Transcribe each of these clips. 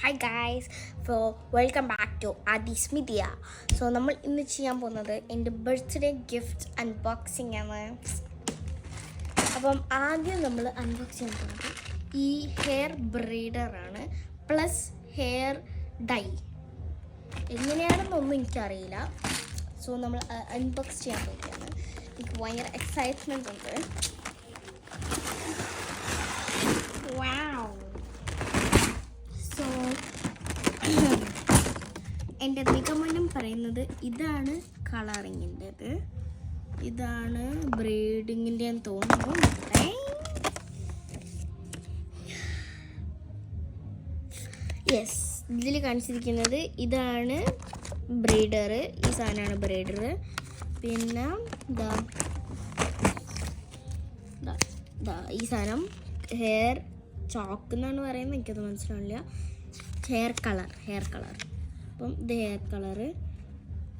Hi guys, so welcome back to Adis Media. So നമ്മൾ ഇന്ന് ചെയ്യാൻ പോകുന്നത് എൻ്റെ ബർത്ത്ഡേ ഗിഫ്റ്റ് അൺബോക്സിംഗ് ആണ്. അപ്പം ആദ്യം നമ്മൾ അൺബോക്സ് ചെയ്യാൻ പോകുന്നത് ഈ ഹെയർ ബ്രൈഡറാണ് പ്ലസ് ഹെയർ ഡൈ. എങ്ങനെയാണെന്നൊന്നും എനിക്കറിയില്ല. സോ നമ്മൾ അൺബോക്സ് ചെയ്യാൻ പോവുകയാണ്. എനിക്ക് ഭയങ്കര എക്സൈറ്റ്മെൻറ്റ് ഉണ്ട്. എൻ്റെ നിഗമനം പറയുന്നത് ഇതാണ് കളറിങ്ങിൻ്റെത്, ഇതാണ് ബ്രീഡിങ്ങിൻ്റെ തോന്നുന്നു. യെസ്, ഇതിൽ കാണിച്ചിരിക്കുന്നത് ഇതാണ് ബ്രീഡർ. ഈ സാധനമാണ് ബ്രീഡർ. പിന്നെ ഈ സാധനം ഹെയർ ചോക്ക് എന്നാണ് പറയുന്നത്, എനിക്കത് മനസ്സിലാവില്ല. Hair colour. അപ്പം ഇത് ഹെയർ കളറ്.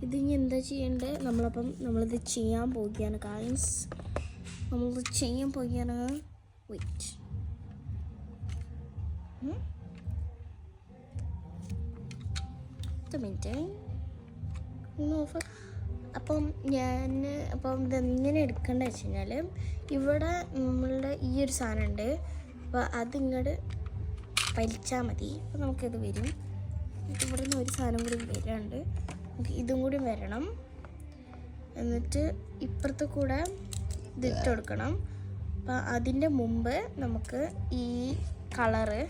ഇത് ഇനി എന്താ ചെയ്യേണ്ടത്? നമ്മളിത് ചെയ്യാൻ പോവുകയാണ് ഗായ്സ്. നമ്മളിത് ചെയ്യാൻ പോവുകയാണ്. വെയിറ്റ്, മിനിറ്റ് ഒന്ന് ഓഫ്. അപ്പം ഇതെങ്ങനെ എടുക്കേണ്ടത് വെച്ച് കഴിഞ്ഞാൽ, ഇവിടെ നമ്മളുടെ ഈ ഒരു സാധനം ഉണ്ട്. അപ്പോൾ അതിങ്ങോട്ട് വലിച്ചാൽ മതി. അപ്പോൾ നമുക്കിത് വരും. ഇവിടെ നിന്ന് ഒരു സാധനം കൂടി വരാണ്ട്, നമുക്ക് ഇതും കൂടി വരണം. എന്നിട്ട് ഇപ്പുറത്ത് കൂടെ ഇതിട്ട് കൊടുക്കണം. അപ്പം അതിൻ്റെ മുമ്പ് നമുക്ക് ഈ കളറ്